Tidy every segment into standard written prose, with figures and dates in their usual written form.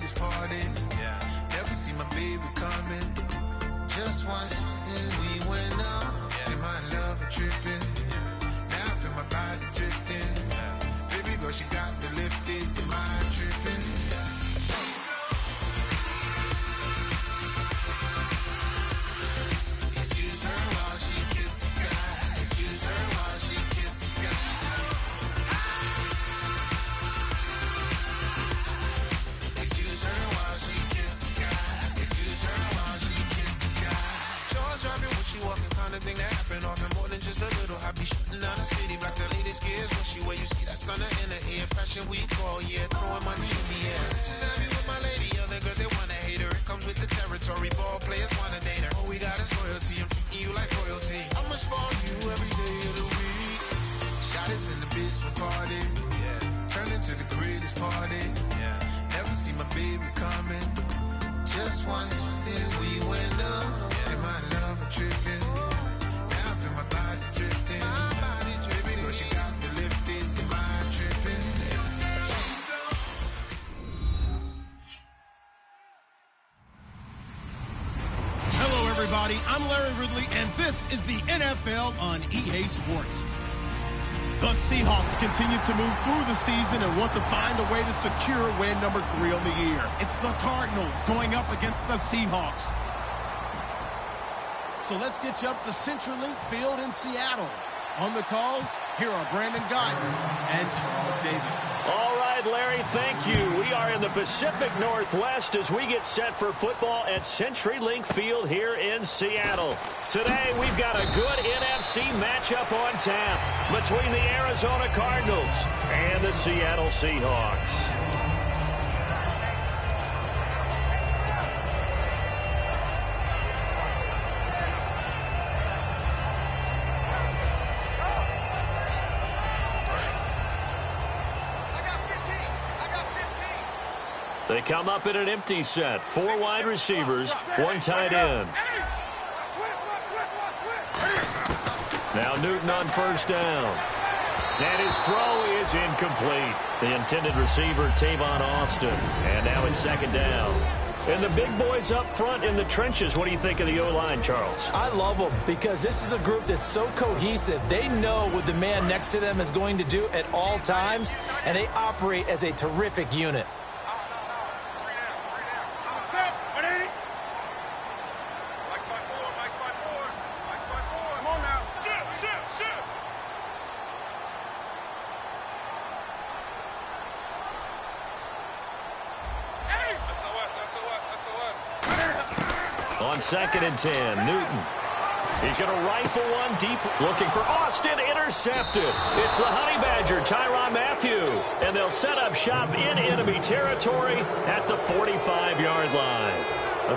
greatest party. Yeah. Never see my baby coming. Just once and we went up. In my love a tripping. Now I feel my body drifting. Baby girl, she got me lifted. The mind tripping. Excuse her while she kisses the sky. Excuse her while she kisses the sky. Excuse her while she kisses the sky. Excuse her while she kisses the sky. Jaws dropping when she walking, kind of thing that happen often. More than just a little. I be shutting down the city, black the latest gears. When she wear, you see that sun in the air. Fashion week all year, throwing money in the air. She's happy with my lady, other girls they wanna hate her. It comes with the territory, ball players wanna date her. All we got is loyalty, I'm treating you like royalty. I'ma spoil you every day of the week. Shot is in the basement party, yeah. Turn into the greatest party, yeah. Never see my baby coming. Just once, then we went up. In my love a tripping. Now I feel my body drifting. My body dripping. Girl, she got me lifted. The mind tripping. Hello, everybody. I'm Larry Ridley, and this is the NFL on EA Sports. The Seahawks continue to move through the season and want to find a way to secure win number 3 on the year. It's the Cardinals going up against the Seahawks. So let's get you up to CenturyLink Field in Seattle. On the call, here are Brandon Guyton and Charles Davis. All right, Larry, thank you. We are in the Pacific Northwest as we get set for football at CenturyLink Field here in Seattle. Today, we've got a good NFC matchup on tap between the Arizona Cardinals and the Seattle Seahawks. They come up in an empty set. 4 wide receivers, 1 tight end. Now Newton on first down. And his throw is incomplete. The intended receiver, Tavon Austin. And now it's second down. And the big boys up front in the trenches. What do you think of the O-line, Charles? I love them because this is a group that's so cohesive. They know what the man next to them is going to do at all times, and they operate as a terrific unit. On 2nd and 10, Newton. He's going to rifle one deep, looking for Austin, intercepted. It's the Honey Badger, Tyrann Mathieu, and they'll set up shop in enemy territory at the 45-yard line.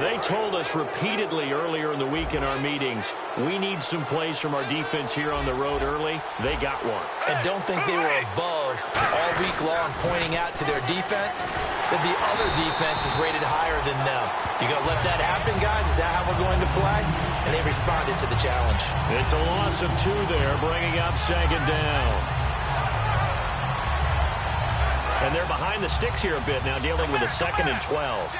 They told us repeatedly earlier in the week in our meetings, we need some plays from our defense here on the road early. They got one. And don't think they were above all week long pointing out to their defense that the other defense is rated higher than them. You going to let that happen, guys? Is that how we're going to play? And they responded to the challenge. It's a loss of 2 there, bringing up second down. And they're behind the sticks here a bit now, dealing with a 2nd and 12.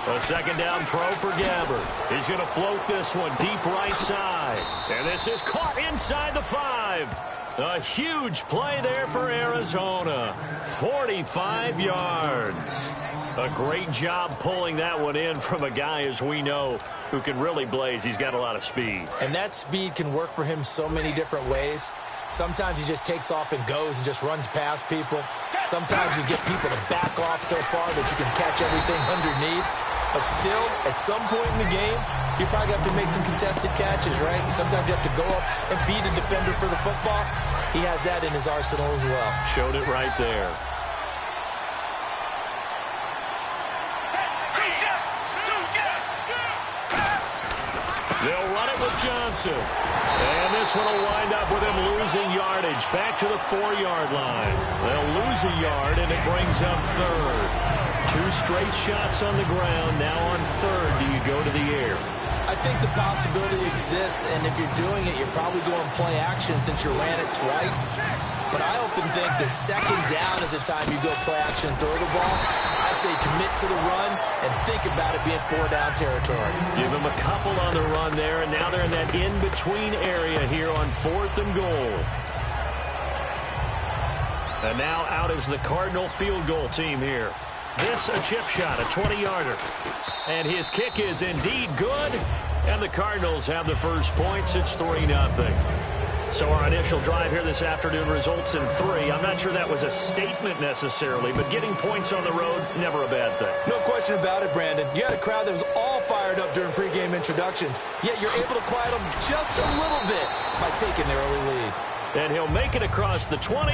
A second down throw for Gabbard. He's going to float this one deep right side. And this is caught inside the 5. A huge play there for Arizona. 45 yards. A great job pulling that one in from a guy, as we know, who can really blaze. He's got a lot of speed. And that speed can work for him so many different ways. Sometimes he just takes off and goes and just runs past people. Sometimes you get people to back off so far that you can catch everything underneath. But still, at some point in the game, you probably have to make some contested catches, right? Sometimes you have to go up and beat a defender for the football. He has that in his arsenal as well. Showed it right there. They'll run it with Johnson. And this one will wind up with him losing yardage. Back to the 4-yard line. They'll lose a yard, and it brings up 3rd. 2 straight shots on the ground. Now on 3rd, do you go to the air? I think the possibility exists, and if you're doing it, you're probably going play action since you ran it twice. often think that second down is the time you go play action and throw the ball. I say commit to the run and think about it being 4-down territory. Give them a couple on the run there, and now they're in that in-between area here on 4th and goal. And now out is the Cardinal field goal team here. This a chip shot, a 20-yarder. And his kick is indeed good. And the Cardinals have the first points. It's 3-0. So our initial drive here this afternoon results in 3. I'm not sure that was a statement necessarily, but getting points on the road, never a bad thing. No question about it, Brandon. You had a crowd that was all fired up during pregame introductions, yet you're able to quiet them just a little bit by taking the early lead. And he'll make it across the 20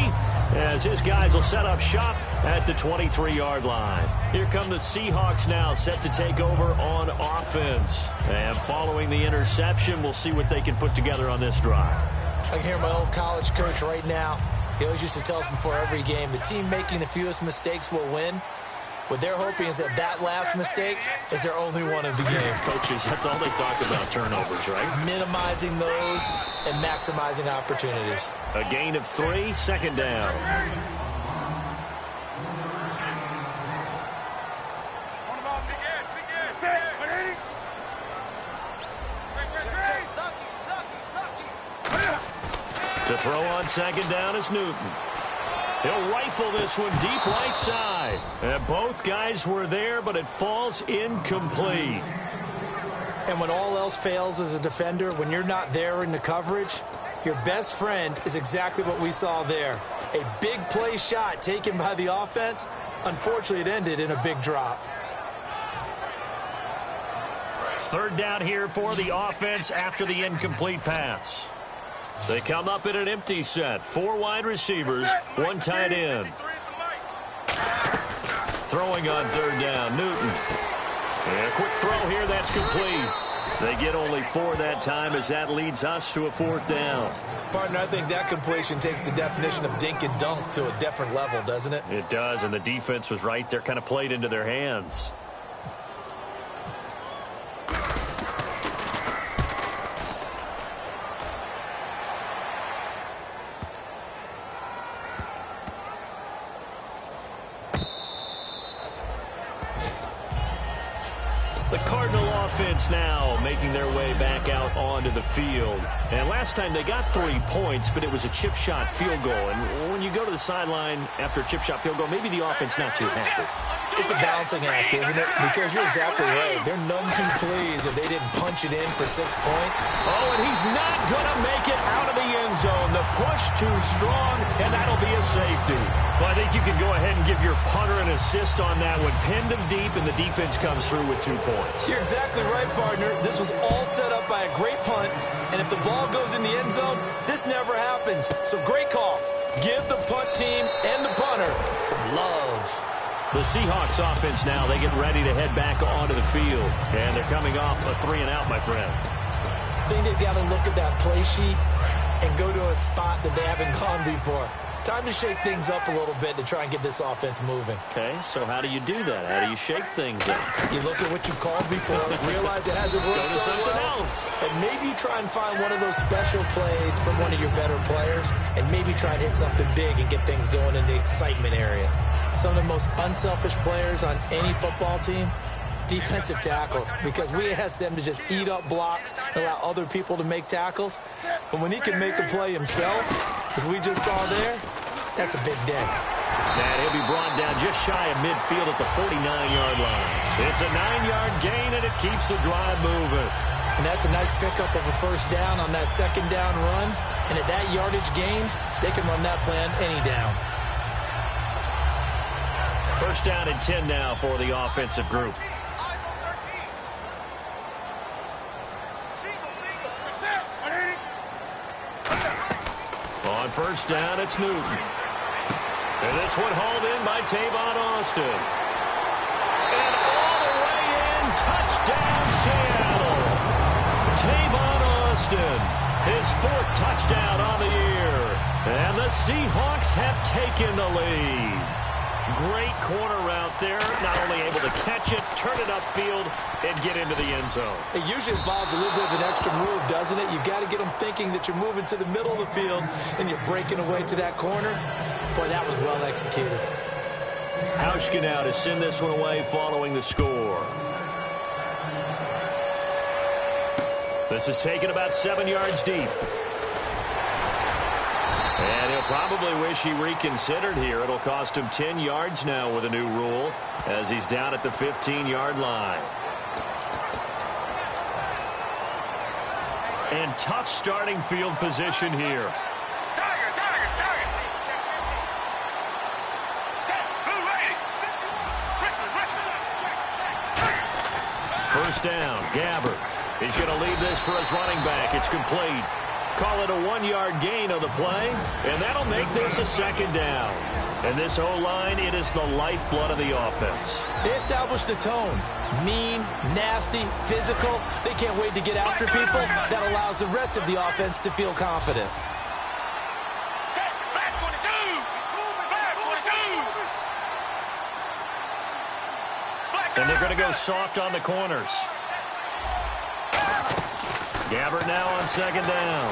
as his guys will set up shop at the 23-yard line. Here come the Seahawks now, set to take over on offense. And following the interception, we'll see what they can put together on this drive. I can hear my old college coach right now. He always used to tell us before every game, the team making the fewest mistakes will win. What they're hoping is that last mistake is their only one of the game. Coaches, that's all they talk about, turnovers, right? Minimizing those and maximizing opportunities. A gain of 3, second down. To throw on second down is Newton. He'll rifle this one deep right side. And both guys were there, but it falls incomplete. And when all else fails as a defender, when you're not there in the coverage, your best friend is exactly what we saw there. A big play shot taken by the offense. Unfortunately, it ended in a big drop. Third down here for the offense after the incomplete pass. They come up in an empty set. 4 wide receivers, 1 tight end. Throwing on third down, Newton. And a quick throw here, that's complete. They get only 4 that time as that leads us to a 4th down. Partner, I think that completion takes the definition of dink and dunk to a different level, doesn't it? It does, and the defense was right there, kind of played into their hands. The Cardinal offense now making their way back out onto the field. And last time they got 3 points, but it was a chip shot field goal. And when you go to the sideline after a chip shot field goal, maybe the offense not too happy. It's a balancing act, isn't it? Because you're exactly right. They're none too pleased if they didn't punch it in for 6 points. Oh, and he's not going to make it out of the end zone. The push too strong, and that'll be a safety. Well, I think you can go ahead and give your punter an assist on that one. Pinned him deep, and the defense comes through with 2 points. You're exactly right, partner. This was all set up by a great punt, and if the ball goes in the end zone, this never happens. So great call. Give the punt team and the punter some love. The Seahawks offense now, they get ready to head back onto the field. And they're coming off a 3-and-out, my friend. I think they've got to look at that play sheet and go to a spot that they haven't gone before. Time to shake things up a little bit to try and get this offense moving. Okay, so how do you do that? How do you shake things up? You look at what you've called before, realize it hasn't worked Go to so something well, else. and maybe try and find one of those special plays from one of your better players, and maybe try and hit something big and get things going in the excitement area. Some of the most unselfish players on any football team, defensive tackles, because we ask them to just eat up blocks and allow other people to make tackles. But when he can make a play himself, as we just saw there, that's a big day. And he'll be brought down just shy of midfield at the 49-yard line. It's a 9-yard gain, and it keeps the drive moving. And that's a nice pickup of a first down on that second down run. And at that yardage gained, they can run that play on any down. First down and 10 now for the offensive group. On first down, it's Newton. And this one hauled in by Tavon Austin. And all the way in, touchdown Seattle. Tavon Austin, his 4th touchdown on the year. And the Seahawks have taken the lead. Great corner route there. Not only able to catch it, turn it upfield, and get into the end zone. It usually involves a little bit of an extra move, doesn't it? You've got to get them thinking that you're moving to the middle of the field and you're breaking away to that corner. Boy, that was well executed. Hauschka now to send this one away following the score. This is taken about 7 yards deep. And he'll probably wish he reconsidered here. It'll cost him 10 yards now with a new rule as he's down at the 15-yard line. And tough starting field position here. First down, Gabbert. He's going to leave this for his running back. It's complete. Call it a 1-yard gain on the play, and that'll make this a second down. And this O-line, it is the lifeblood of the offense. They established the tone. Mean, nasty, physical. They can't wait to get after people. That allows the rest of the offense to feel confident. And they're going to go soft on the corners. Gabbert now on second down.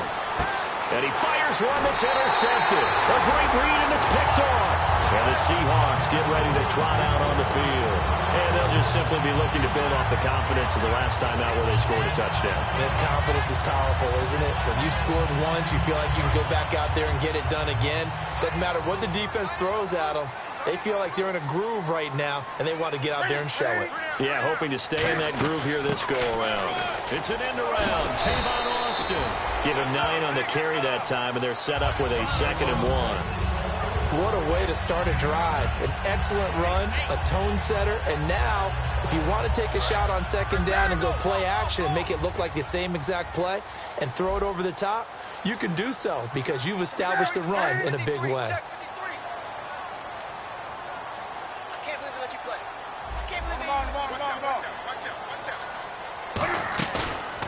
And he fires one that's intercepted. A great read, and it's picked off. And the Seahawks get ready to trot out on the field. And they'll just simply be looking to build off the confidence of the last time out where they scored a touchdown. That confidence is powerful, isn't it? When you scored once, you feel like you can go back out there and get it done again. Doesn't matter what the defense throws at them. They feel like they're in a groove right now, and they want to get out there and show it. Yeah, hoping to stay in that groove here this go-around. It's an end-around. Tavon Austin. Give him 9 on the carry that time, and they're set up with a 2nd and 1. What a way to start a drive. An excellent run, a tone setter, and now, if you want to take a shot on second down and go play action and make it look like the same exact play and throw it over the top, you can do so because you've established the run in a big way.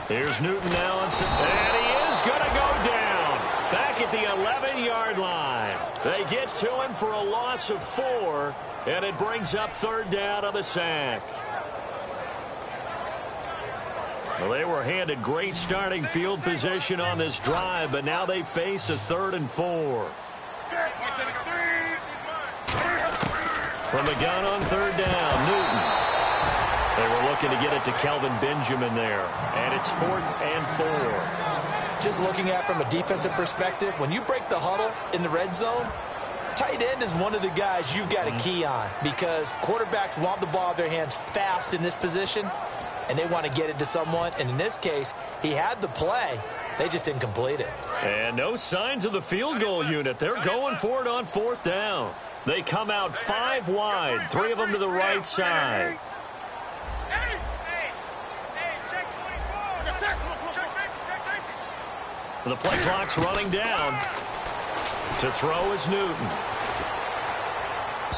Here's Newton now, and he is going to go down. Back at the 11-yard line. They get to him for a loss of 4, and it brings up 3rd down on the sack. Well, they were handed great starting field position on this drive, but now they face a 3rd and 4. From the gun on 3rd down, Newton. They were looking to get it to Kelvin Benjamin there. And it's 4th and 4. Just looking at it from a defensive perspective, when you break the huddle in the red zone, tight end is one of the guys you've got to key on because quarterbacks want the ball in their hands fast in this position, and they want to get it to someone. And in this case, he had the play. They just didn't complete it. And no signs of the field goal unit. They're going for it on 4th down. They come out 5 wide, 3 of them to the right side. The play clock's running down. To throw is Newton.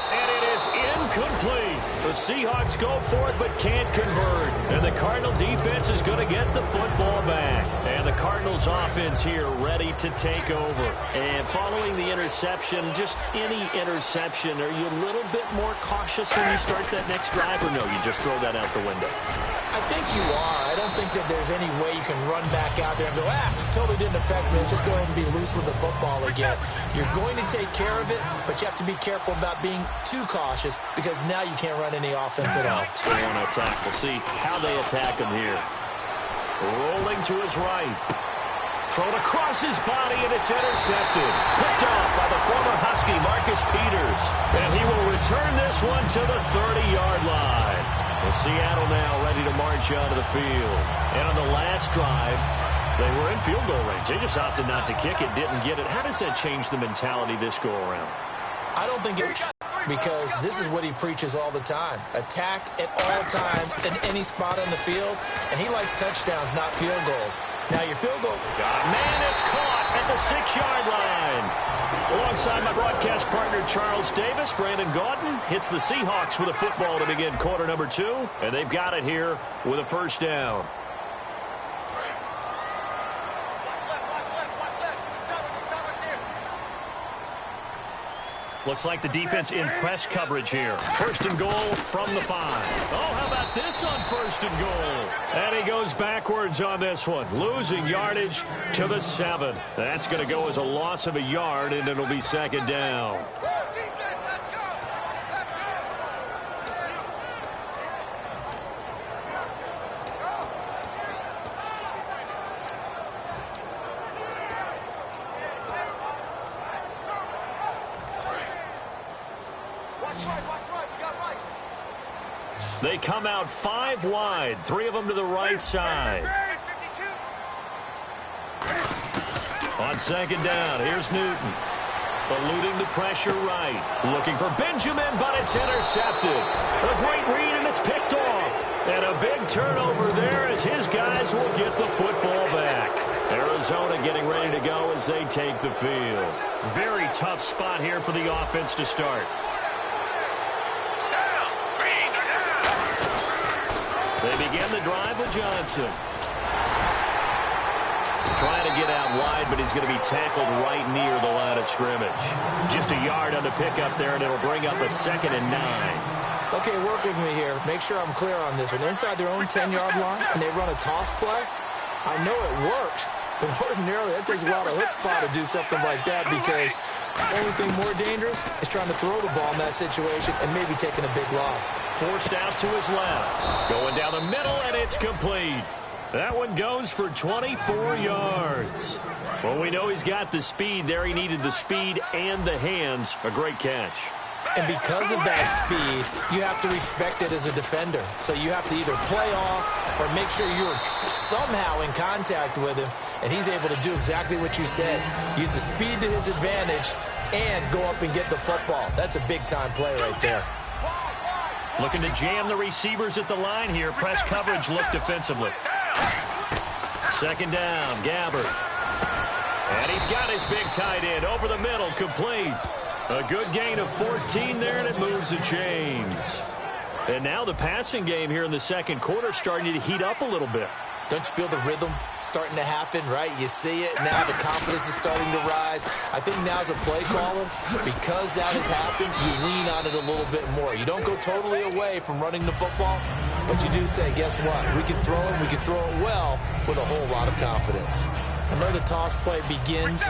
And it is incomplete. The Seahawks go for it but can't convert. And the Cardinal defense is going to get the football back. And the Cardinals offense here ready to take over. And following the interception, just any interception, are you a little bit more cautious when you start that next drive, or no, you just throw that out the window? I think you are. I don't think that there's any way you can run back out there and go, totally didn't affect me. Let's just go ahead and be loose with the football again. You're going to take care of it, but you have to be careful about being too cautious because now you can't run any offense at all. They want to attack. We'll see how they attack him here. Rolling to his right. Thrown across his body, and it's intercepted. Picked off by the former Husky, Marcus Peters. And he will return this one to the 30-yard line. And Seattle now ready to march out of the field. And on the last drive, they were in field goal range. They just opted not to kick it, didn't get it. How does that change the mentality this go-around? I don't think it, because this is what he preaches all the time. Attack at all times in any spot on the field, and he likes touchdowns, not field goals. Now your field goal. Man, it's caught at the 6-yard line. Alongside my broadcast partner, Charles Davis, Brandon Gaudin hits the Seahawks with a football to begin quarter number 2, and they've got it here with a 1st down. Looks like the defense in press coverage here. First and goal from the 5. Oh, how about this on first and goal? And he goes backwards on this one, losing yardage to the 7. That's going to go as a loss of a yard, and it'll be second down. They come out 5 wide, 3 of them to the right side. On second down, here's Newton. Eluding the pressure right. Looking for Benjamin, but it's intercepted. A great read, and it's picked off. And a big turnover there as his guys will get the football back. Arizona getting ready to go as they take the field. Very tough spot here for the offense to start. They begin the drive with Johnson. Trying to get out wide, but he's going to be tackled right near the line of scrimmage. Just a yard on the pickup there, and it'll bring up a 2nd and 9. Okay, work with me here. Make sure I'm clear on this one. Inside their own 10-yard line, and they run a toss play, I know it works, but ordinarily that takes a lot of chutzpah to do something like that, because the only thing more dangerous is trying to throw the ball in that situation and maybe taking a big loss. Forced out to his left. Going down the middle, and it's complete. That one goes for 24 yards. Well, we know he's got the speed there. He needed the speed and the hands. A great catch. And because of that speed, you have to respect it as a defender. So you have to either play off or make sure you're somehow in contact with him, and he's able to do exactly what you said. Use the speed to his advantage and go up and get the football. That's a big-time play right there. Looking to jam the receivers at the line here. Press coverage look defensively. Second down, Gabbert. And he's got his big tight end over the middle, complete. A good gain of 14 there, and it moves the chains. And now the passing game here in the second quarter starting to heat up a little bit. Don't you feel the rhythm starting to happen, right? You see it now. The confidence is starting to rise. I think now as a play caller, because that has happened, you lean on it a little bit more. You don't go totally away from running the football, but you do say, guess what? We can throw it. We can throw it well with a whole lot of confidence. I know the toss play begins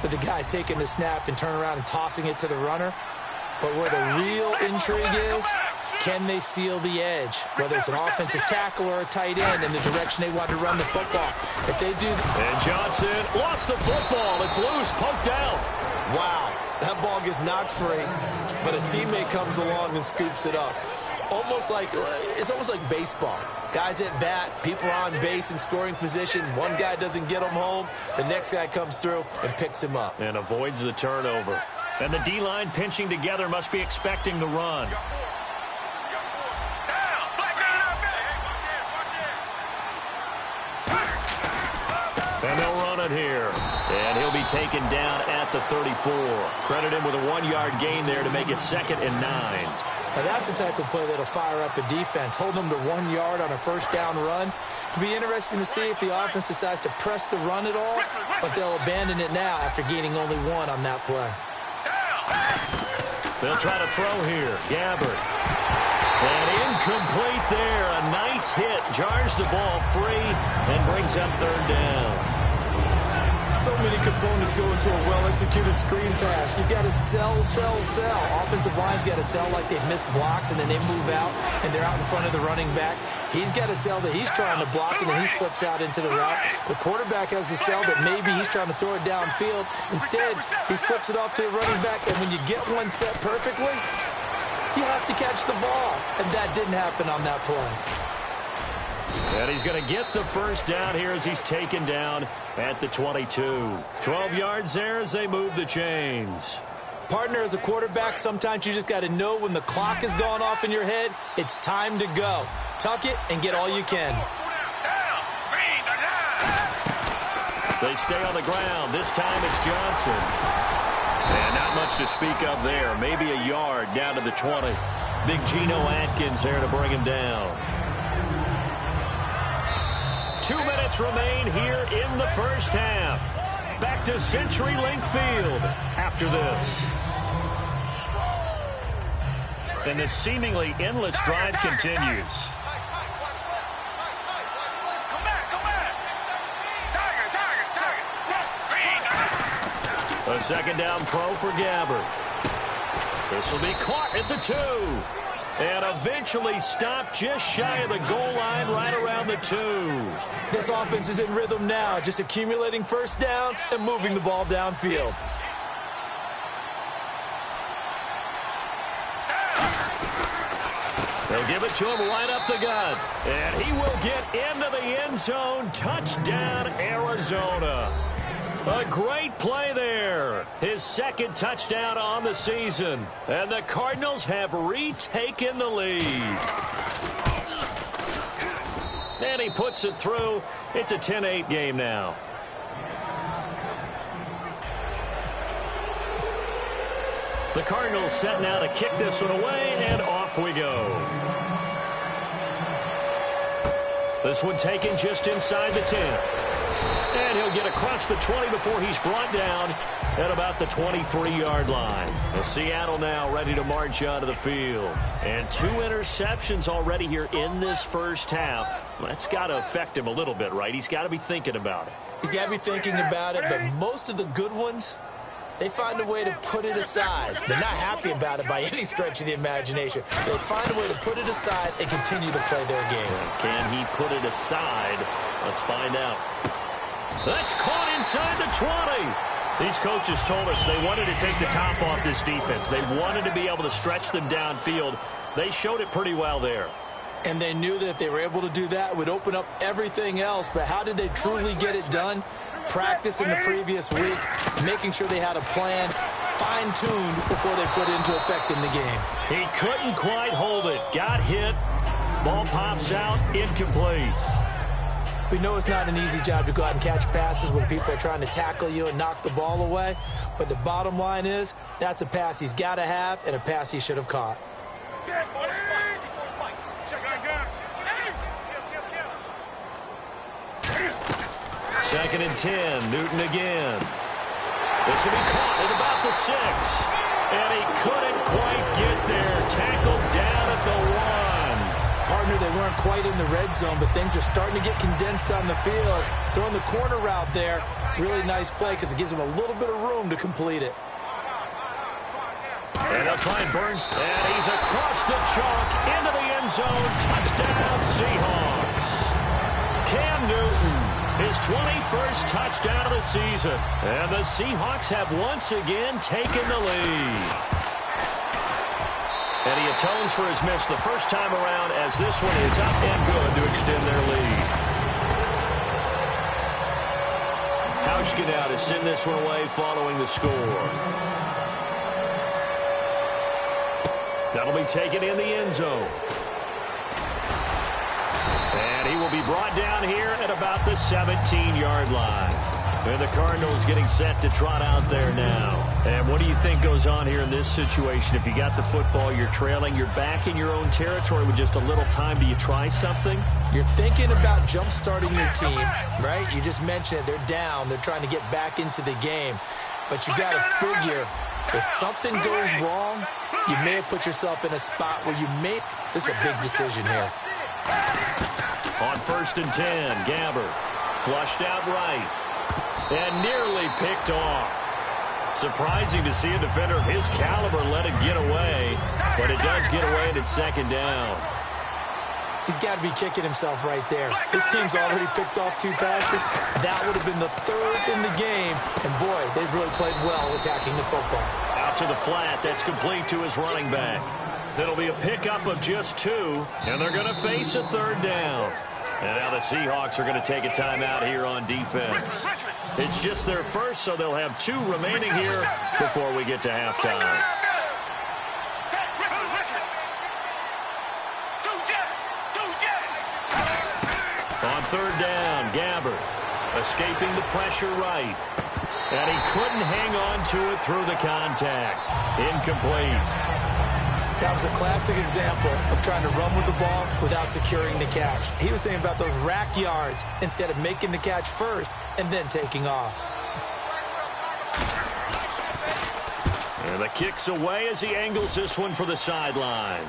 with the guy taking the snap and turning around and tossing it to the runner. But where the real intrigue is, can they seal the edge? Whether it's an offensive tackle or a tight end in the direction they want to run the football. If they do... And Johnson lost the football. It's loose, poked out. Wow, that ball gets knocked free, but a teammate comes along and scoops it up. It's almost like baseball. Guys at bat, people are on base in scoring position. One guy doesn't get him home. The next guy comes through and picks him up. And avoids the turnover. And the D-line pinching together must be expecting the run. And they'll run it here. And he'll be taken down at the 34. Credit him with a 1-yard gain there to make it 2nd and 9. Now that's the type of play that'll fire up a defense. Hold them to 1 yard on a first down run. It'll be interesting to see if the offense decides to press the run at all, but they'll abandon it now after gaining only 1 on that play. They'll try to throw here. Gabbert. And incomplete there. A nice hit. Jars the ball free and brings up 3rd down. So many components go into a well-executed screen pass. You've got to sell. Offensive line's got to sell like they've missed blocks, and then they move out, and they're out in front of the running back. He's got to sell that he's trying to block, and then he slips out into the route. The quarterback has to sell that maybe he's trying to throw it downfield. Instead, he slips it off to the running back, and when you get one set perfectly, you have to catch the ball, and that didn't happen on that play. And he's going to get the first down here as he's taken down at the 22. 12 yards there as they move the chains. Partner, as a quarterback, sometimes you just got to know when the clock has gone off in your head, it's time to go. Tuck it and get all you can. They stay on the ground. This time it's Johnson. And not much to speak of there. Maybe a yard down to the 20. Big Geno Atkins there to bring him down. 2 minutes remain here in the first half. Back to CenturyLink Field after this. and the seemingly endless drive continues. A second down throw for Gabbert. This will be caught at the 2. And eventually stopped just shy of the goal line right around the 2. This offense is in rhythm now, just accumulating first downs and moving the ball downfield. They'll give it to him right up the gut. And he will get into the end zone. Touchdown, Arizona. A great play there. His second touchdown on the season. And the Cardinals have retaken the lead. And he puts it through. It's a 10-8 game now. The Cardinals set now to kick this one away, and off we go. This one taken just inside the 10. And he'll get across the 20 before he's brought down at about the 23-yard line. And Seattle now ready to march onto the field. And 2 interceptions already here in this first half. That's got to affect him a little bit, right? He's got to be thinking about it. He's got to be thinking about it, but most of the good ones, they find a way to put it aside. They're not happy about it by any stretch of the imagination. They find a way to put it aside and continue to play their game. Can he put it aside? Let's find out. That's caught inside the 20. These coaches told us they wanted to take the top off this defense. They wanted to be able to stretch them downfield. They showed it pretty well there. And they knew that if they were able to do that, it would open up everything else. But how did they truly get it done? Practice in the previous week, making sure they had a plan, fine-tuned before they put it into effect in the game. He couldn't quite hold it. Got hit. Ball pops out. Incomplete. We know it's not an easy job to go out and catch passes when people are trying to tackle you and knock the ball away. But the bottom line is, that's a pass he's got to have and a pass he should have caught. Second and 10. Newton again. This will be caught at about the 6. And he couldn't quite get there. Tackled down at the 1. Partner, they weren't quite in the red zone, but things are starting to get condensed on the field. Throwing the corner route there, really nice play because it gives him a little bit of room to complete it. And they'll try and Burns. And he's across the chalk into the end zone. Touchdown, Seahawks. Cam Newton, his 21st touchdown of the season. And the Seahawks have once again taken the lead. And he atones for his miss the first time around as this one is up and good to extend their lead. Hauschka now to send this one away following the score. That'll be taken in the end zone. And he will be brought down here at about the 17-yard line. And the Cardinals getting set to trot out there now. And what do you think goes on here in this situation? If you got the football, you're trailing, you're back in your own territory with just a little time. Do you try something? You're thinking about jump-starting your team, right? You just mentioned it. They're down. They're trying to get back into the game. But you got to figure, if something goes wrong, you may have put yourself in a spot where you may... This is a big decision here. On 1st and 10, Gabbert flushed out right. And nearly picked off. Surprising to see a defender of his caliber let it get away, but it does get away and it's second down. He's got to be kicking himself right there. His team's already picked off 2 passes. That would have been the 3rd in the game. And, boy, they've really played well attacking the football. Out to the flat. That's complete to his running back. That'll be a pickup of just 2, and they're going to face a 3rd down. And now the Seahawks are going to take a timeout here on defense. It's just their first, so they'll have 2 remaining here before we get to halftime. On 3rd down, Gabbert escaping the pressure right. And he couldn't hang on to it through the contact. Incomplete. That was a classic example of trying to run with the ball without securing the catch. He was thinking about those rack yards instead of making the catch first and then taking off. And the kick's away as he angles this one for the sideline.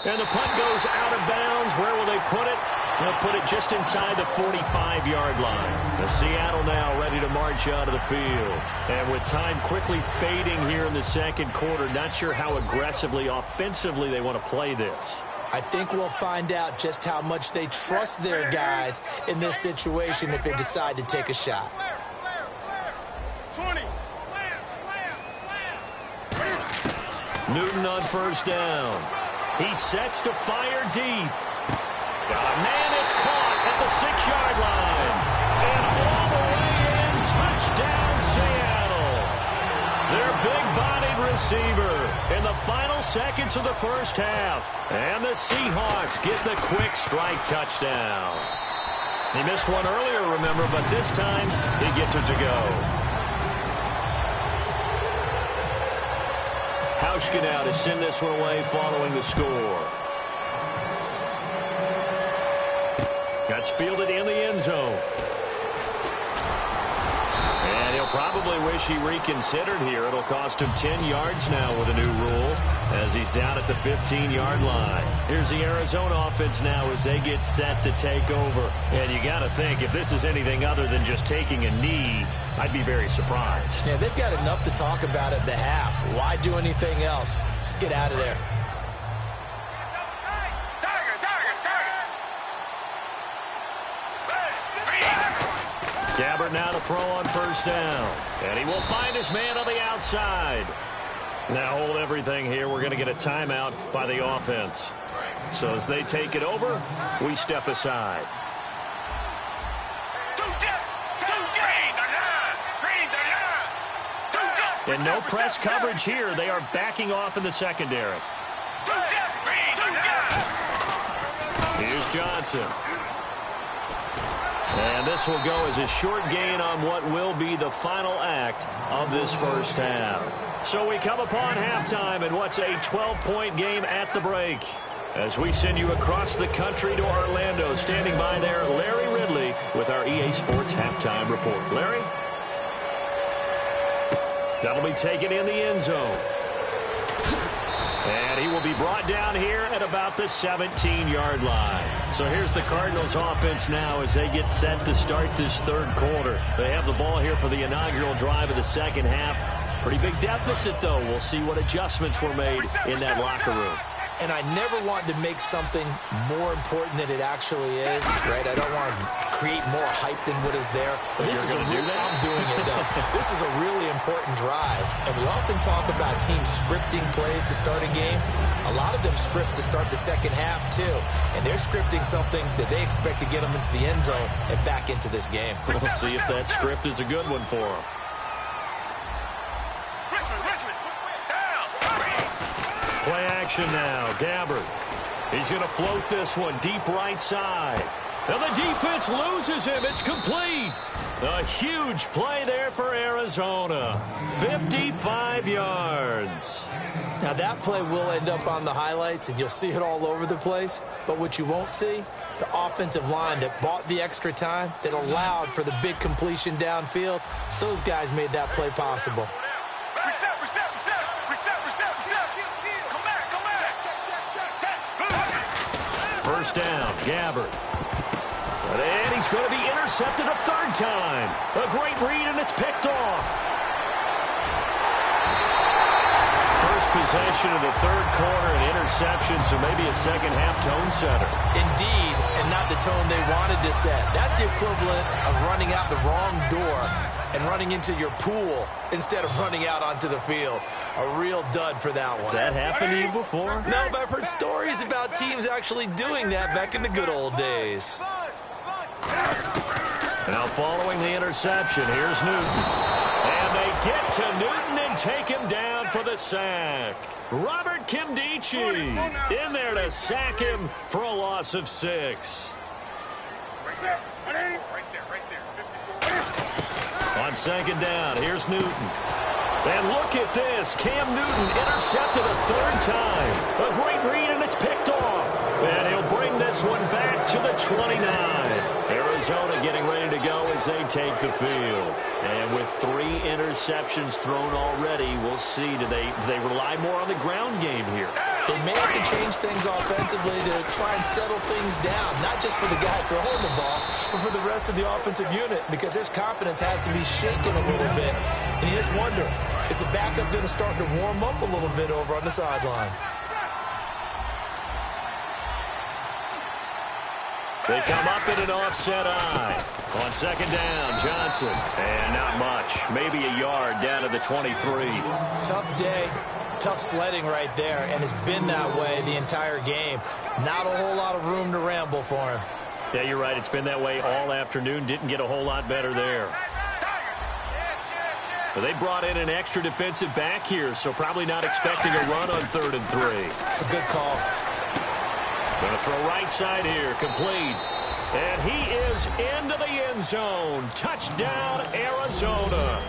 And the punt goes out of bounds. Where will they put it? They'll put it just inside the 45-yard line. The Seattle now ready to march out of the field. And with time quickly fading here in the second quarter, not sure how aggressively, offensively they want to play this. I think we'll find out just how much they trust their guys in this situation if they decide to take a shot. 20. Newton on first down. He sets to fire deep. Man, it's caught at the 6-yard line. And all the way in, touchdown Seattle. Their big-bodied receiver in the final seconds of the first half. And the Seahawks get the quick strike touchdown. He missed one earlier, remember, but this time he gets it to go. Hauschka now to send this one away following the score. That's fielded in the end zone. And he'll probably wish he reconsidered here. It'll cost him 10 yards now with a new rule as he's down at the 15-yard line. Here's the Arizona offense now as they get set to take over. And you got to think, if this is anything other than just taking a knee, I'd be very surprised. Yeah, they've got enough to talk about at the half. Why do anything else? Just get out of there. Gabbert now to throw on first down. And he will find his man on the outside. Now hold everything here. We're going to get a timeout by the offense. So as they take it over, we step aside. And no press coverage here. They are backing off in the secondary. Here's Johnson. And this will go as a short gain on what will be the final act of this first half. So we come upon halftime in what's a 12-point game at the break. As we send you across the country to Orlando, standing by there, Larry Ridley with our EA Sports Halftime Report. Larry? That'll be taken in the end zone. And he will be brought down here at about the 17-yard line. So here's the Cardinals offense now as they get set to start this third quarter. They have the ball here for the inaugural drive of the second half. Pretty big deficit, though. We'll see what adjustments were made in that locker room. And I never want to make something more important than it actually is, right? I don't want to create more hype than what is there. But this is I'm doing it, though. This is a really important drive. And we often talk about teams scripting plays to start a game. A lot of them script to start the second half, too. And they're scripting something that they expect to get them into the end zone and back into this game. We'll see if that script is a good one for them. Play action now. Gabbert. He's going to float this one deep right side. And the defense loses him. It's complete. A huge play there for Arizona. 55 yards. Now, that play will end up on the highlights, and you'll see it all over the place. But what you won't see, the offensive line that bought the extra time, that allowed for the big completion downfield, those guys made that play possible. First down, Gabbert. And he's going to be intercepted a third time. A great read, and it's picked off. First possession of the third quarter, an interception, so maybe a second-half tone setter. Indeed, and not the tone they wanted to set. That's the equivalent of running out the wrong door and running into your pool instead of running out onto the field. A real dud for that one. Has that happened to you before? No, but I've heard stories about teams actually doing that back in the good old days. Now following the interception, here's Newton. And they get to Newton and take him down for the sack. Robert Kimdichie in there to sack him for a loss of 6. On second down, here's Newton. And look at this. Cam Newton intercepted a third time. A great read, and it's picked off. And he'll bring this one back to the 29. Arizona getting ready to go as as they take the field. And with 3 interceptions thrown already, we'll see. Do they rely more on the ground game here? They may have to change things offensively to try and settle things down, not just for the guy throwing the ball, but for the rest of the offensive unit, because his confidence has to be shaken a little bit. And you just wonder, is the backup going to start to warm up a little bit over on the sideline? They come up in an offset eye. On second down, Johnson. And not much. Maybe a yard down to the 23. Tough day. Tough sledding right there, and it's been that way the entire game. Not a whole lot of room to ramble for him. Yeah, you're right. It's been that way all afternoon. Didn't get a whole lot better there. But they brought in an extra defensive back here, so probably not expecting a run on 3rd and 3. A good call. Going to throw right side here, complete. And he is into the end zone. Touchdown, Arizona.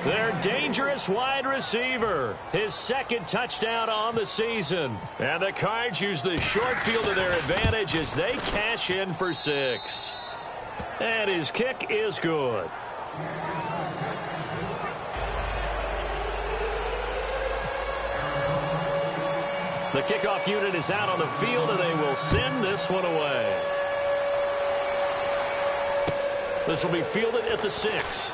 Their dangerous wide receiver. His 2nd touchdown on the season. And the Cards use the short field to their advantage as they cash in for 6. And his kick is good. The kickoff unit is out on the field, and they will send this one away. This will be fielded at the 6.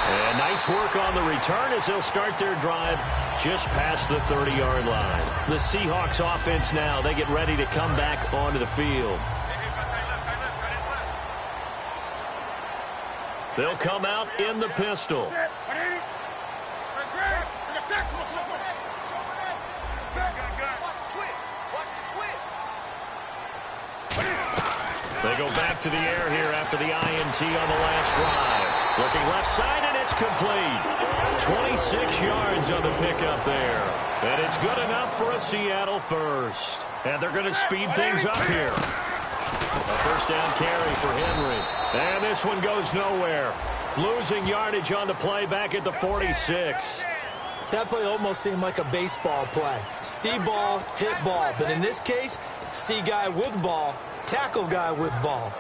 And nice work on the return as they'll start their drive just past the 30-yard line. The Seahawks offense now, they get ready to come back onto the field. They'll come out in the pistol. They go back to the air here after the INT on the last drive. Looking left side, and it's complete. 26 yards on the pickup there. And it's good enough for a Seattle first. And they're going to speed things up here. A first down carry for Henry. And this one goes nowhere. Losing yardage on the play back at the 46. That play almost seemed like a baseball play. See ball, hit ball. But in this case, see guy with ball, tackle guy with ball.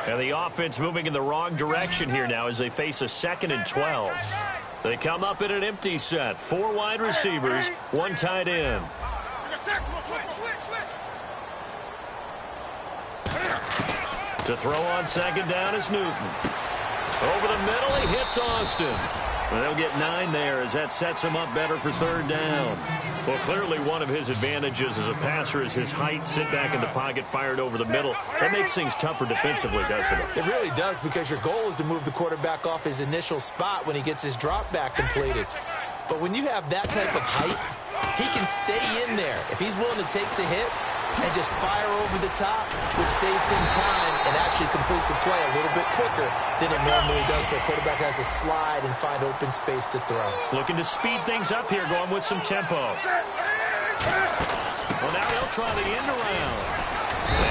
And the offense moving in the wrong direction here now as they face a 2nd and 12. They come up in an empty set. 4 wide receivers, 1 tight end. To throw on second down is Newton. Over the middle, he hits Austin. And they'll get 9 there as that sets him up better for 3rd down. Well, clearly one of his advantages as a passer is his height. Sit back in the pocket, fired over the middle. That makes things tougher defensively, doesn't it? It really does, because your goal is to move the quarterback off his initial spot when he gets his drop back completed. But when you have that type of height, he can stay in there if he's willing to take the hits and just fire over the top, which saves him time and actually completes a play a little bit quicker than it normally does. The quarterback has to slide and find open space to throw. Looking to speed things up here, going with some tempo. Well, now they'll try the end around.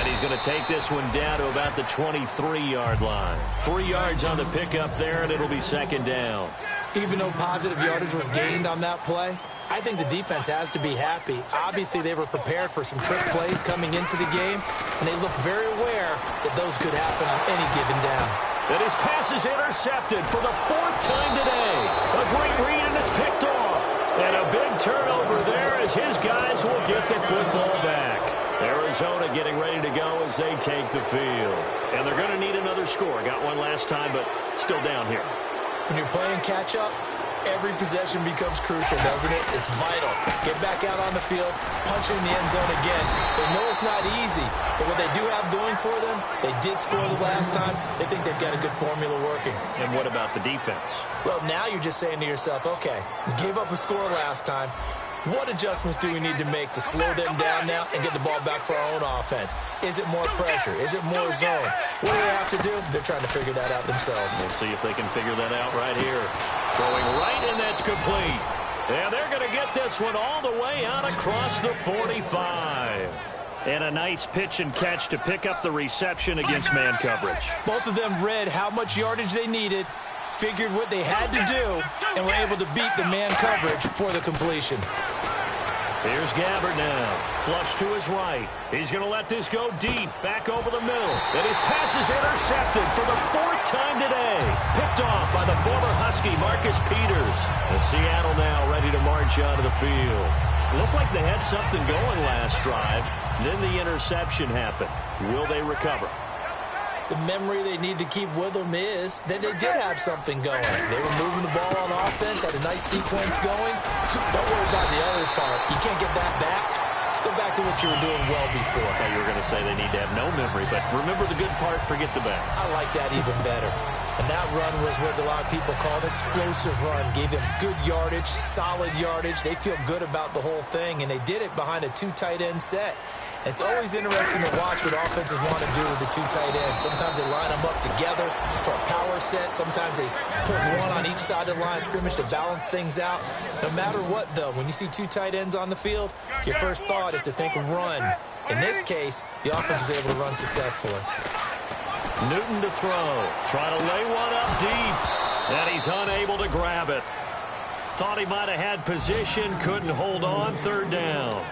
And he's going to take this one down to about the 23-yard line. 3 yards on the pickup there, and it'll be 2nd down. Even though positive yardage was gained on that play, I think the defense has to be happy. Obviously, they were prepared for some trick plays coming into the game, and they look very aware that those could happen on any given down. And his pass is intercepted for the 4th time today. A great read, and it's picked off. And a big turnover there as his guys will get the football back. Arizona getting ready to go as they take the field. And they're going to need another score. Got one last time, but still down here. When you're playing catch-up, every possession becomes crucial, doesn't it? It's vital. Get back out on the field, punch in the end zone again. They know it's not easy, but what they do have going for them, they did score the last time. They think they've got a good formula working. And what about the defense? Well, now you're just saying to yourself, okay, we gave up a score last time. What adjustments do we need to make to slow them down now and get the ball back for our own offense? Is it more pressure? Is it more zone? What do they have to do? They're trying to figure that out themselves. We'll see if they can figure that out right here. Throwing right, and that's complete. And they're going to get this one all the way out across the 45. And a nice pitch and catch to pick up the reception against man coverage. Both of them read how much yardage they needed, figured what they had to do, and were able to beat the man coverage for the completion. Here's Gabbert now. Flush to his right. He's going to let this go deep. Back over the middle. And his pass is intercepted for the 4th time today. Picked off by the former Husky, Marcus Peters. And Seattle now ready to march onto the field. Looked like they had something going last drive. Then the interception happened. Will they recover? The memory they need to keep with them is that they did have something going. They were moving the ball on offense, had a nice sequence going. Don't worry about the other part. You can't get that back. Let's go back to what you were doing well before. I thought you were going to say they need to have no memory, but remember the good part, forget the bad. I like that even better. And that run was what a lot of people call an explosive run. Gave them good yardage, solid yardage. They feel good about the whole thing, and they did it behind a 2 tight end set. It's always interesting to watch what offenses want to do with the 2 tight ends. Sometimes they line them up together for a power set. Sometimes they put one on each side of the line of scrimmage to balance things out. No matter what, though, when you see 2 tight ends on the field, your first thought is to think of run. In this case, the offense was able to run successfully. Newton to throw. Trying to lay one up deep. And he's unable to grab it. Thought he might have had position. Couldn't hold on. 3rd down.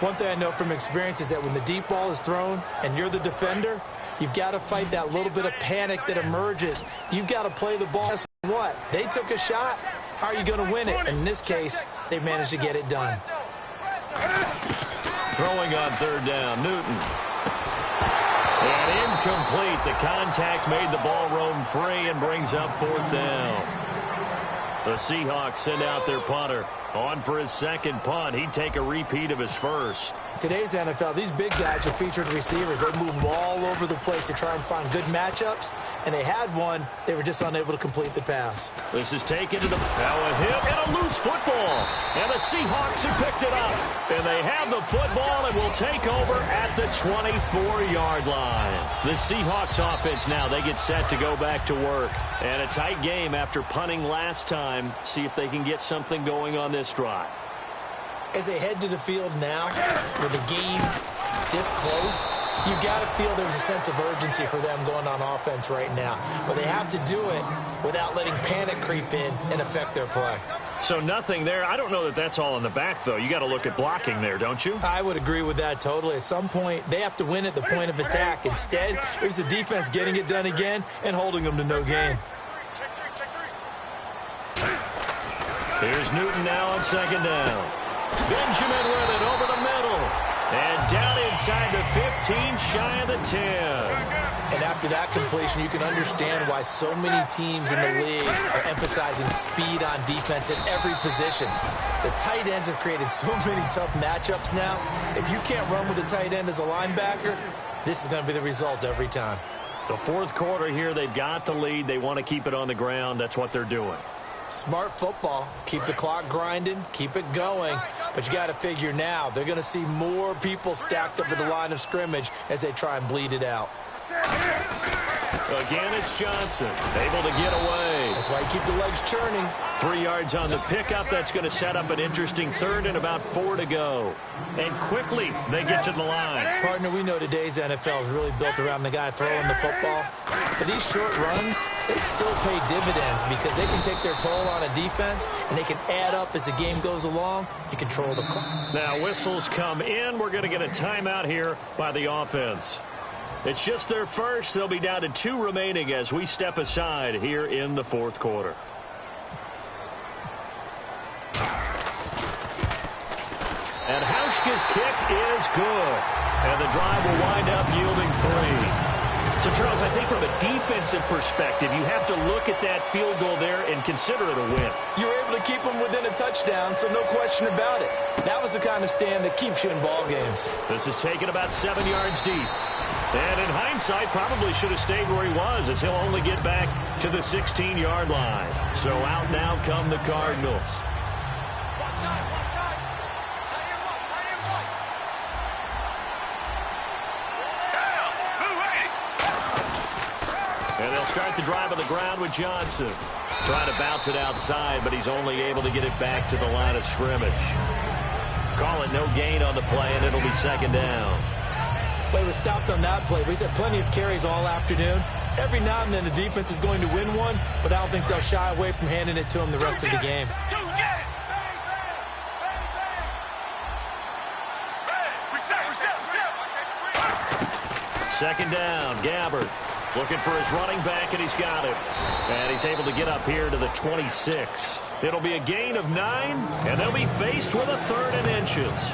One thing I know from experience is that when the deep ball is thrown and you're the defender, you've got to fight that little bit of panic that emerges. You've got to play the ball. Guess what? They took a shot. How are you going to win it? And in this case, they managed to get it done. Throwing on 3rd down, Newton. And incomplete. The contact made the ball roam free and brings up 4th down. The Seahawks send out their punter. On for his 2nd punt. He'd take a repeat of his 1st. Today's NFL, these big guys are featured receivers. They move all over the place to try and find good matchups, and they had one. They were just unable to complete the pass. This is taken to the now a hit and a loose football. And the Seahawks have picked it up. And they have the football and will take over at the 24-yard line. The Seahawks offense now, they get set to go back to work. And a tight game after punting last time. See if they can get something going on this drive. As they head to the field now, with the game this close, you've got to feel there's a sense of urgency for them going on offense right now. But they have to do it without letting panic creep in and affect their play. So nothing there. I don't know that that's all in the back, though. You got to look at blocking there, don't you? I would agree with that totally. At some point, they have to win at the point of attack. Instead, there's the defense getting it done again and holding them to no gain. Here's Newton now on 2nd down. Benjamin with it over the middle. And down inside the 15, shy of the 10. And after that completion, you can understand why so many teams in the league are emphasizing speed on defense at every position. The tight ends have created so many tough matchups now. If you can't run with a tight end as a linebacker, this is going to be the result every time. The 4th quarter here, they've got the lead. They want to keep it on the ground. That's what they're doing. Smart football. Keep the clock grinding. Keep it going. But you got to figure now, they're going to see more people stacked up at the line of scrimmage as they try and bleed it out. Again, it's Johnson. Able to get away. That's why you keep the legs churning. 3 yards on the pickup. That's going to set up an interesting 3rd and about 4 to go. And quickly, they get to the line. Partner, we know today's NFL is really built around the guy throwing the football. But these short runs, they still pay dividends because they can take their toll on a defense, and they can add up as the game goes along and control the clock. Now, whistles come in. We're going to get a timeout here by the offense. It's just their first. They'll be down to 2 remaining as we step aside here in the 4th quarter. And Hauschka's kick is good. And the drive will wind up yielding 3. So, Charles, I think from a defensive perspective, you have to look at that field goal there and consider it a win. You were able to keep them within a touchdown, so no question about it. That was the kind of stand that keeps you in ball games. This is taken about 7 yards deep. And in hindsight, probably should have stayed where he was, as he'll only get back to the 16-yard line. So out now come the Cardinals. And they'll start the drive on the ground with Johnson. Trying to bounce it outside, but he's only able to get it back to the line of scrimmage. Call it no gain on the play, and it'll be 2nd down. Well, he was stopped on that play, but he's had plenty of carries all afternoon. Every now and then the defense is going to win one, but I don't think they'll shy away from handing it to him the rest of the game. Second down, Gabbert looking for his running back, and he's got him. And he's able to get up here to the 26. It'll be a gain of 9, and they'll be faced with a 3rd and inches.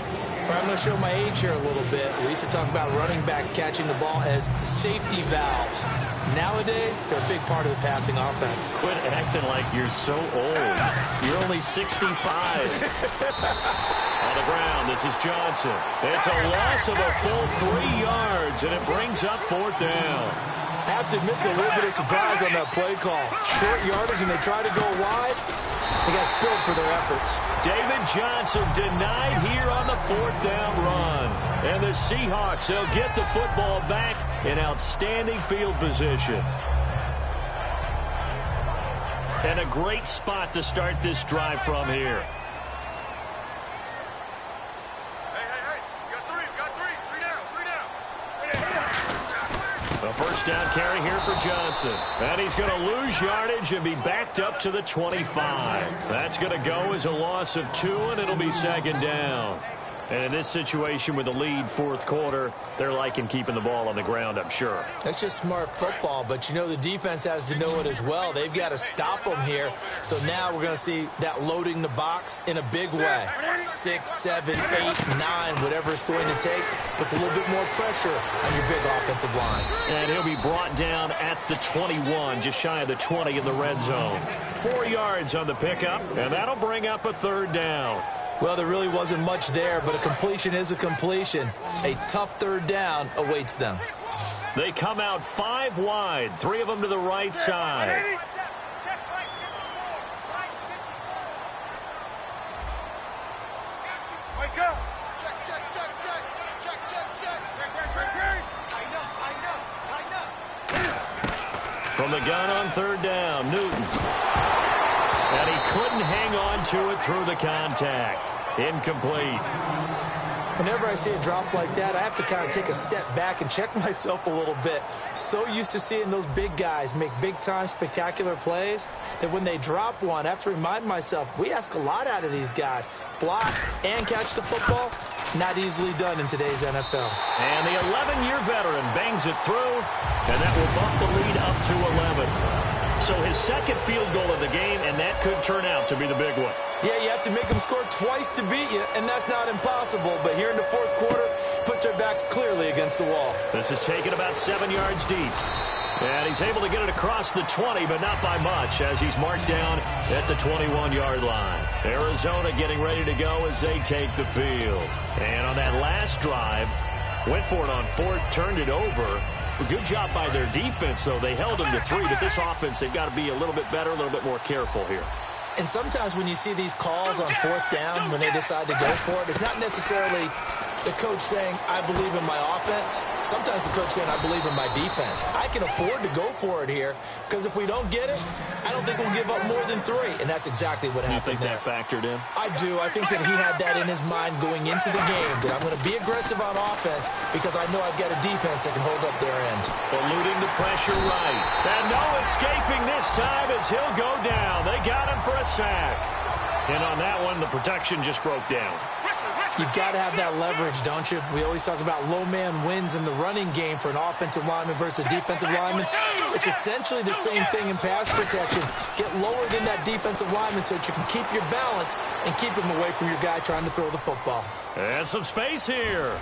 I'm going to show my age here a little bit. We used to talk about running backs catching the ball as safety valves. Nowadays, they're a big part of the passing offense. Quit acting like you're so old. You're only 65. On the ground, this is Johnson. It's a loss of a full 3 yards, and it brings up 4th down. I have to admit to a little bit of surprise on that play call. Short yardage, and they try to go wide. They got spilled for their efforts. David Johnson denied here on the 4th down run. And the Seahawks, they'll get the football back in outstanding field position. And a great spot to start this drive from here. A first down carry here for Johnson. And he's going to lose yardage and be backed up to the 25. That's going to go as a loss of 2, and it'll be 2nd down. And in this situation with the lead 4th quarter, they're liking keeping the ball on the ground, I'm sure. That's just smart football, but you know the defense has to know it as well. They've got to stop them here. So now we're going to see that loading the box in a big way. 6, 7, 8, 9, whatever it's going to take, puts a little bit more pressure on your big offensive line. And he'll be brought down at the 21, just shy of the 20 in the red zone. 4 yards on the pickup, and that'll bring up a 3rd down. Well, there really wasn't much there, but a completion is a completion. A tough 3rd down awaits them. They come out 5 wide, 3 of them to the right side. From the gun on 3rd down, Newton. And he couldn't hang on to it through the contact. Incomplete. Whenever I see a drop like that, I have to kind of take a step back and check myself a little bit. So used to seeing those big guys make big-time spectacular plays that when they drop one, I have to remind myself, we ask a lot out of these guys. Block and catch the football, not easily done in today's NFL. And the 11-year veteran bangs it through, and that will bump the lead up to 11. So his 2nd field goal of the game, and that could turn out to be the big one. Yeah, you have to make them score twice to beat you, and that's not impossible. But here in the 4th quarter, puts their backs clearly against the wall. This is taken about 7 yards deep. And he's able to get it across the 20, but not by much, as he's marked down at the 21-yard line. Arizona getting ready to go as they take the field. And on that last drive, went for it on 4th, turned it over. A good job by their defense, though. They held them to 3, but this offense, they've got to be a little bit better, a little bit more careful here. And sometimes when you see these calls on 4th down, when they decide to go for it, it's not necessarily the coach saying, I believe in my offense. Sometimes the coach saying, I believe in my defense. I can afford to go for it here, because if we don't get it, I don't think we'll give up more than 3. And that's exactly what happened there. You think that factored in? I do. I think that he had that in his mind going into the game, that I'm going to be aggressive on offense because I know I've got a defense that can hold up their end. Eluding the pressure right. And no escaping this time as he'll go down. They got him for a sack. And on that one, the protection just broke down. You've got to have that leverage, don't you? We always talk about low man wins in the running game for an offensive lineman versus a defensive lineman. It's essentially the same thing in pass protection. Get lower than that defensive lineman so that you can keep your balance and keep him away from your guy trying to throw the football. And some space here.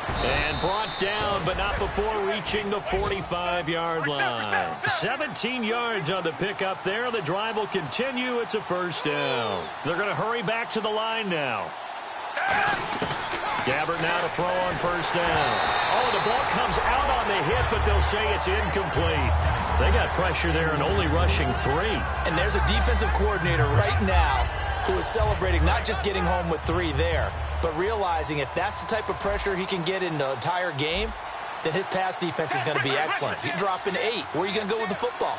And brought down, but not before reaching the 45-yard line. 17 yards on the pickup there. The drive will continue. It's a first down. They're going to hurry back to the line now. Gabbert now to throw on first down. Oh, the ball comes out on the hit, but they'll say it's incomplete. They got pressure there and only rushing 3. And there's a defensive coordinator right now who is celebrating not just getting home with 3 there, but realizing if that's the type of pressure he can get in the entire game, then his pass defense is going to be excellent. You're dropping 8. Where are you going to go with the football?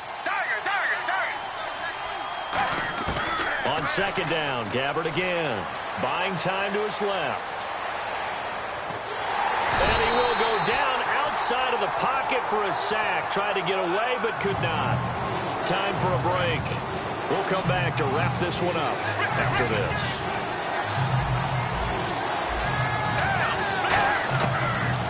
On second down, Gabbert again. Buying time to his left. And he will go down outside of the pocket for a sack. Tried to get away, but could not. Time for a break. We'll come back to wrap this one up after this.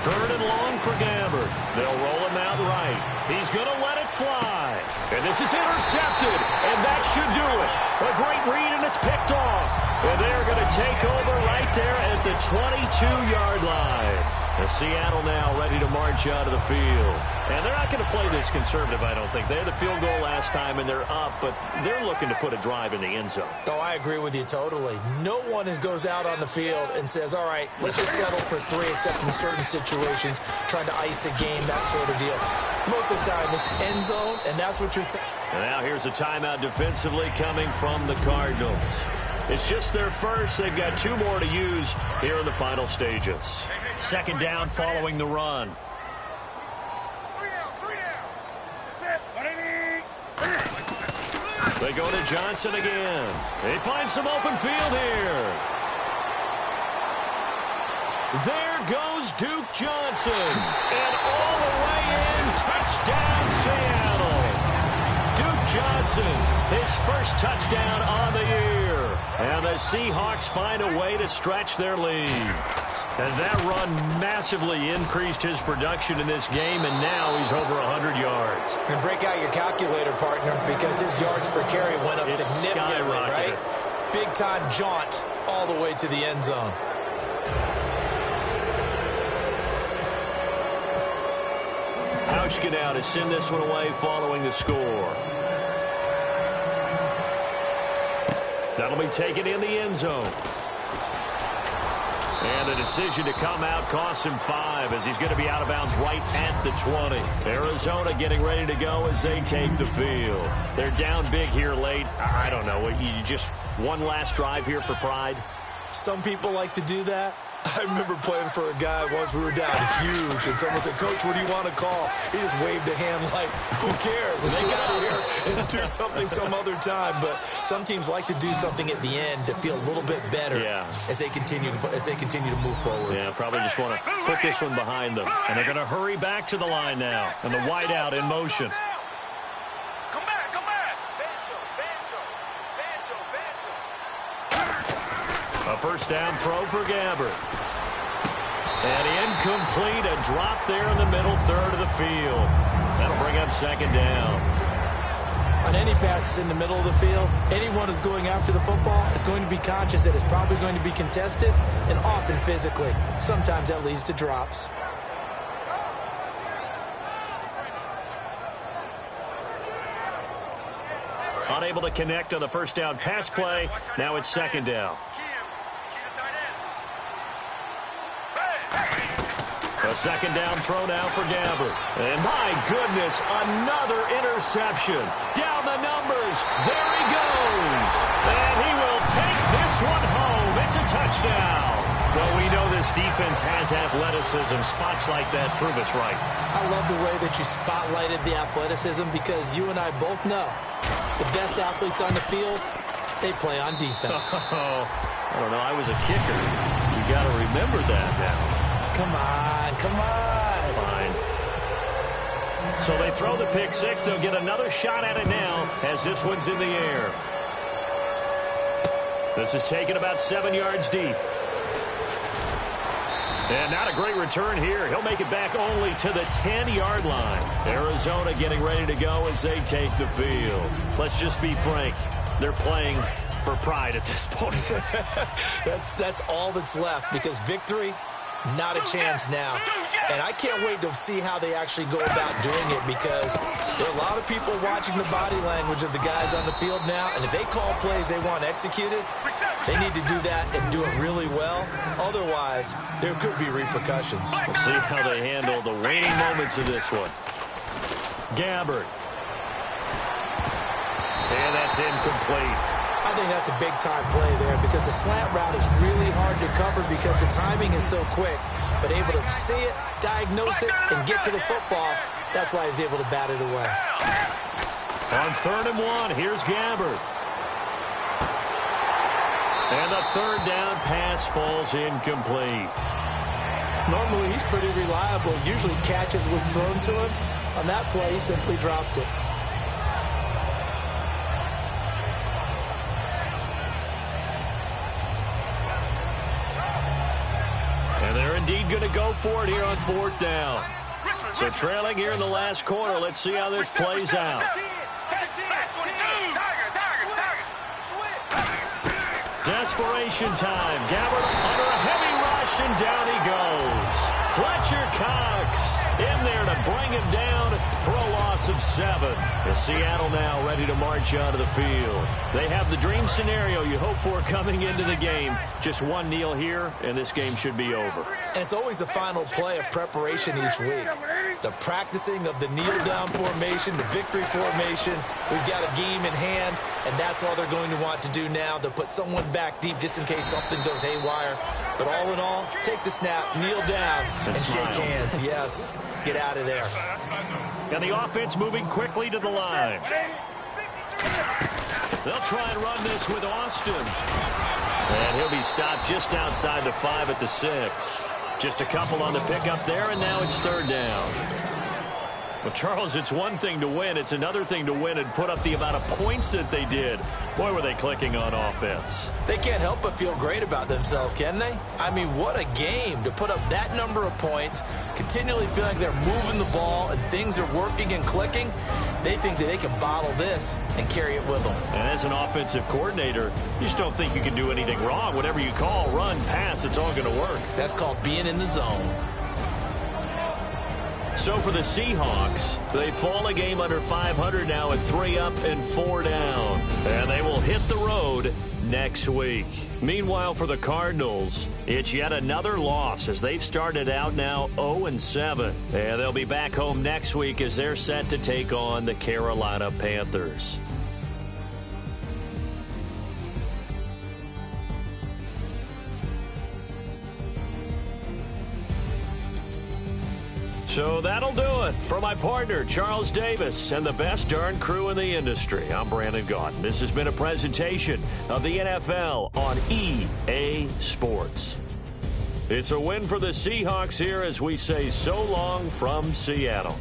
Third and long for Gabbard. They'll roll him out right. He's going to let it fly. And this is intercepted. And that should do it. A great read, and it's picked off. And they're going to take over right there at the 22-yard line. And Seattle now ready to march out of the field. And they're not going to play this conservative, I don't think. They had the field goal last time, and they're up, but they're looking to put a drive in the end zone. Oh, I agree with you totally. No one goes out on the field and says, all right, let's just settle for 3, except in certain situations, trying to ice a game, that sort of deal. Most of the time, it's end zone, and that's what you're thinking. And now here's a timeout defensively coming from the Cardinals. It's just their first. They've got 2 more to use here in the final stages. Second down following the run. They go to Johnson again. They find some open field here. There goes Duke Johnson. And all the way in, touchdown Seattle. Duke Johnson, his first touchdown on the year. And the Seahawks find a way to stretch their lead. And that run massively increased his production in this game, and now he's over 100 yards. And break out your calculator, partner, because his yards per carry went up significantly, right? Big-time jaunt all the way to the end zone. Hauschka now to send this one away following the score. That'll be taken in the end zone. And the decision to come out costs him 5 as he's going to be out of bounds right at the 20. Arizona getting ready to go as they take the field. They're down big here late. I don't know. You just one last drive here for pride? Some people like to do that. I remember playing for a guy once. We were down huge, and someone said, Coach, what do you want to call? He just waved a hand like, who cares? Let's get out of here and do something some other time. But some teams like to do something at the end to feel a little bit better as they continue to move forward. Yeah, probably just want to put this one behind them. And they're going to hurry back to the line now. And the wideout in motion. A first down throw for Gabbard. And incomplete, a drop there in the middle third of the field. That'll bring up second down. On any passes in the middle of the field, anyone who's going after the football is going to be conscious that it's probably going to be contested, and often physically. Sometimes that leads to drops. Unable to connect on the first down pass play. Now it's second down. A second down throw now for Gabbard. And my goodness, another interception. Down the numbers. There he goes. And he will take this one home. It's a touchdown. Well, we know this defense has athleticism. Spots like that prove us right. I love the way that you spotlighted the athleticism because you and I both know the best athletes on the field, they play on defense. I don't know. I was a kicker. You got to remember that now. Come on, come on. Fine. So they throw the pick six. They'll get another shot at it now as this one's in the air. This is taken about 7 yards deep. And not a great return here. He'll make it back only to the 10-yard line. Arizona getting ready to go as they take the field. Let's just be frank. They're playing for pride at this point. That's all that's left because victory, not a chance now. And I can't wait to see how they actually go about doing it because there are a lot of people watching the body language of the guys on the field now. And if they call plays they want executed, they need to do that and do it really well. Otherwise, there could be repercussions. We'll see how they handle the waning moments of this one. Gabbard. And that's incomplete. I think that's a big-time play there because the slant route is really hard to cover because the timing is so quick. But able to see it, diagnose it, and get to the football, that's why he was able to bat it away. On 3rd and 1, here's Gabbard. And the third down pass falls incomplete. Normally, he's pretty reliable. Usually catches what's thrown to him. On that play, he simply dropped it. And they're indeed going to go for it here on 4th down. So trailing here in the last quarter. Let's see how this plays out. Desperation time. Gabbard under a heavy rush, and down he goes. Fletcher Cox in there to bring him down for a loss of 7. As Seattle now ready to march onto the field. They have the dream scenario you hope for coming into the game. Just one kneel here, and this game should be over. And it's always the final play of preparation each week. The practicing of the kneel-down formation, the victory formation. We've got a game in hand, and that's all they're going to want to do now. They'll put someone back deep just in case something goes haywire. But all in all, take the snap, kneel down, and shake hands. Yes, get out of there. And the offense moving quickly to the line. They'll try and run this with Austin. And he'll be stopped just outside the 5 at the 6. Just a couple on the pickup there, and now it's 3rd down. Well, Charles, it's one thing to win. It's another thing to win and put up the amount of points that they did. Boy, were they clicking on offense. They can't help but feel great about themselves, can they? I mean, what a game to put up that number of points, continually feel like they're moving the ball and things are working and clicking. They think that they can bottle this and carry it with them. And as an offensive coordinator, you just don't think you can do anything wrong. Whatever you call, run, pass, it's all going to work. That's called being in the zone. So for the Seahawks, they fall a game under 500 now at 3 up and 4 down. And they will hit the road next week. Meanwhile, for the Cardinals, it's yet another loss as they've started out now 0-7. And they'll be back home next week as they're set to take on the Carolina Panthers. So that'll do it. For my partner, Charles Davis, and the best darn crew in the industry, I'm Brandon Gaudin. This has been a presentation of the NFL on EA Sports. It's a win for the Seahawks here as we say so long from Seattle.